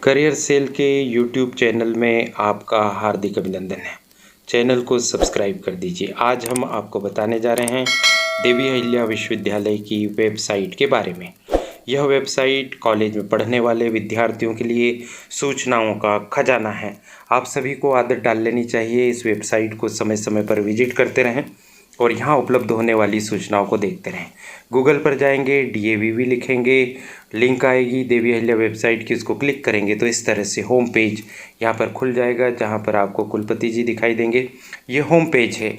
Career cell के YouTube channel में आपका हार्दिक अभिनंदन है। चैनल को सब्सक्राइब कर दीजिए। आज हम आपको बताने जा रहे हैं देवी अहिल्या विश्वविद्यालय की वेबसाइट के बारे में। यह वेबसाइट कॉलेज में पढ़ने वाले विद्यार्थियों के लिए सूचनाओं का खजाना है। आप सभी को आदत डाल लेनी चाहिए, इस वेबसाइट को समय समय पर विजिट करते रहें और यहाँ उपलब्ध होने वाली सूचनाओं को देखते रहें। गूगल पर जाएंगे, DAVV लिखेंगे, लिंक आएगी देवी अहिल्या वेबसाइट की, उसको क्लिक करेंगे तो इस तरह से होम पेज यहाँ पर खुल जाएगा, जहाँ पर आपको कुलपति जी दिखाई देंगे। ये होम पेज है,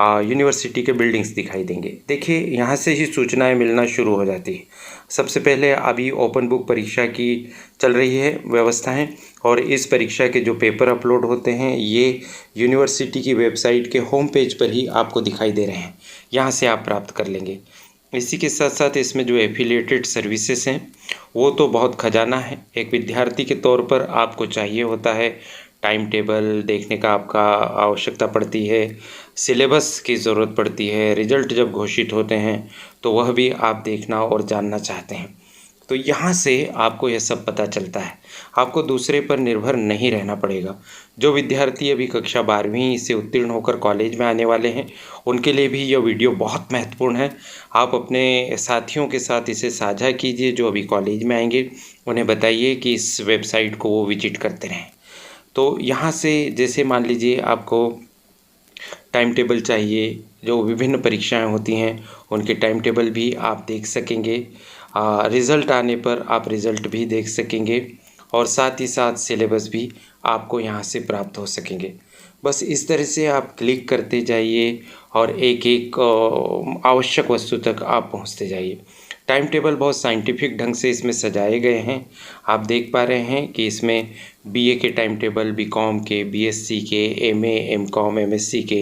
यूनिवर्सिटी के बिल्डिंग्स दिखाई देंगे। देखिए, यहाँ से ही सूचनाएं मिलना शुरू हो जाती है। सबसे पहले अभी ओपन बुक परीक्षा की चल रही है व्यवस्थाएं, और इस परीक्षा के जो पेपर अपलोड होते हैं ये यूनिवर्सिटी की वेबसाइट के होम पेज पर ही आपको दिखाई दे रहे हैं। यहाँ से आप प्राप्त कर लेंगे। इसी के साथ साथ इसमें जो एफिलिएटेड सर्विसेज हैं वो तो बहुत खजाना है। एक विद्यार्थी के तौर पर आपको चाहिए होता है टाइम टेबल देखने का, आपका आवश्यकता पड़ती है, सिलेबस की ज़रूरत पड़ती है, रिजल्ट जब घोषित होते हैं तो वह भी आप देखना और जानना चाहते हैं। तो यहाँ से आपको यह सब पता चलता है। आपको दूसरे पर निर्भर नहीं रहना पड़ेगा। जो विद्यार्थी अभी कक्षा 12वीं से उत्तीर्ण होकर कॉलेज में आने वाले हैं उनके लिए भी यह वीडियो बहुत महत्वपूर्ण है। आप अपने साथियों के साथ इसे साझा कीजिए जो अभी कॉलेज में आएंगे, उन्हें बताइए कि इस वेबसाइट को वो विजिट करते रहें। तो यहाँ से जैसे मान लीजिए आपको टाइम टेबल चाहिए, जो विभिन्न परीक्षाएं होती हैं उनके टाइम टेबल भी आप देख सकेंगे। रिज़ल्ट आने पर आप रिज़ल्ट भी देख सकेंगे और साथ ही साथ सिलेबस भी आपको यहाँ से प्राप्त हो सकेंगे। बस इस तरह से आप क्लिक करते जाइए और एक एक आवश्यक वस्तु तक आप पहुँचते जाइए। टाइम टेबल बहुत साइंटिफिक ढंग से इसमें सजाए गए हैं। आप देख पा रहे हैं कि इसमें BA के टाइम टेबल, BCom के, BSc के, MA, MCom, MSc के,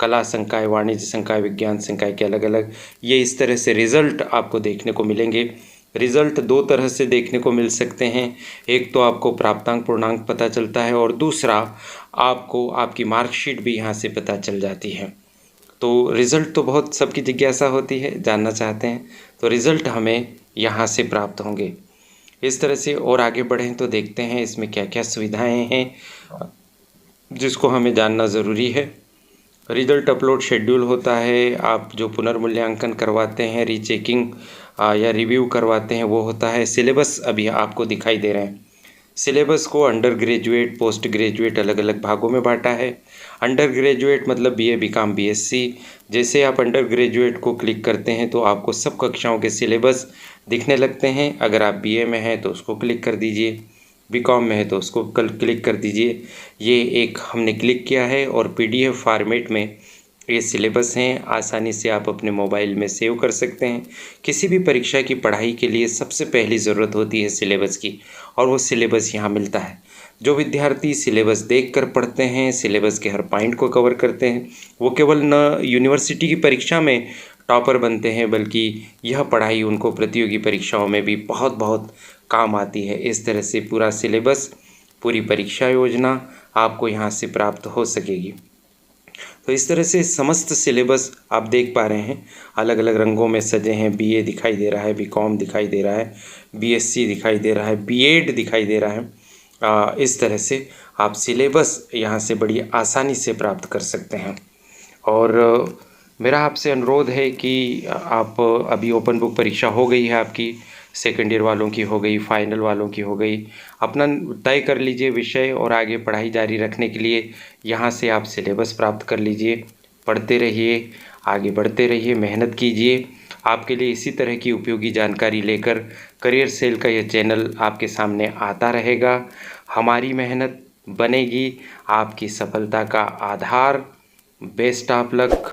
कला संकाय, वाणिज्य संकाय, विज्ञान संकाय के अलग अलग ये इस तरह से रिज़ल्ट आपको देखने को मिलेंगे। रिज़ल्ट दो तरह से देखने को मिल सकते हैं। एक तो आपको प्राप्तांक पूर्णांक पता चलता है और दूसरा आपको आपकी मार्कशीट भी यहाँ से पता चल जाती है। तो रिज़ल्ट तो बहुत सबकी जिज्ञासा होती है, जानना चाहते हैं, तो रिज़ल्ट हमें यहाँ से प्राप्त होंगे। इस तरह से और आगे बढ़ें तो देखते हैं इसमें क्या क्या सुविधाएं हैं जिसको हमें जानना ज़रूरी है। रिज़ल्ट अपलोड शेड्यूल होता है, आप जो पुनर्मूल्यांकन करवाते हैं, रीचेकिंग या रिव्यू करवाते हैं वो होता है। सिलेबस अभी आपको दिखाई दे रहे हैं। सिलेबस को अंडर ग्रेजुएट, पोस्ट ग्रेजुएट अलग अलग भागों में बांटा है। अंडर ग्रेजुएट मतलब BA, BCom, BSc। जैसे आप अंडर ग्रेजुएट को क्लिक करते हैं तो आपको सब कक्षाओं के सिलेबस दिखने लगते हैं। अगर आप BA में हैं तो उसको क्लिक कर दीजिए, BCom में है तो उसको क्लिक कर दीजिए। ये एक हमने क्लिक किया है और PDF फॉर्मेट में ये सिलेबस हैं। आसानी से आप अपने मोबाइल में सेव कर सकते हैं। किसी भी परीक्षा की पढ़ाई के लिए सबसे पहली ज़रूरत होती है सिलेबस की, और वो सिलेबस यहाँ मिलता है। जो विद्यार्थी सिलेबस देखकर पढ़ते हैं, सिलेबस के हर पॉइंट को कवर करते हैं, वो केवल न यूनिवर्सिटी की परीक्षा में टॉपर बनते हैं बल्कि यह पढ़ाई उनको प्रतियोगी परीक्षाओं में भी बहुत बहुत काम आती है। इस तरह से पूरा सिलेबस, पूरी परीक्षा योजना आपको यहाँ से प्राप्त हो सकेगी। तो इस तरह से समस्त सिलेबस आप देख पा रहे हैं, अलग अलग रंगों में सजे हैं। BA दिखाई दे रहा है, BCom दिखाई दे रहा है, BSc दिखाई दे रहा है, B.Ed दिखाई दे रहा है। इस तरह से आप सिलेबस यहाँ से बड़ी आसानी से प्राप्त कर सकते हैं। और मेरा आपसे अनुरोध है कि आप अभी ओपन बुक परीक्षा हो गई है आपकी, सेकेंड ईयर वालों की हो गई, फाइनल वालों की हो गई, अपना तय कर लीजिए विषय और आगे पढ़ाई जारी रखने के लिए यहाँ से आप सिलेबस प्राप्त कर लीजिए। पढ़ते रहिए, आगे बढ़ते रहिए, मेहनत कीजिए। आपके लिए इसी तरह की उपयोगी जानकारी लेकर करियर सेल का यह चैनल आपके सामने आता रहेगा। हमारी मेहनत बनेगी आपकी सफलता का आधार। Best of luck.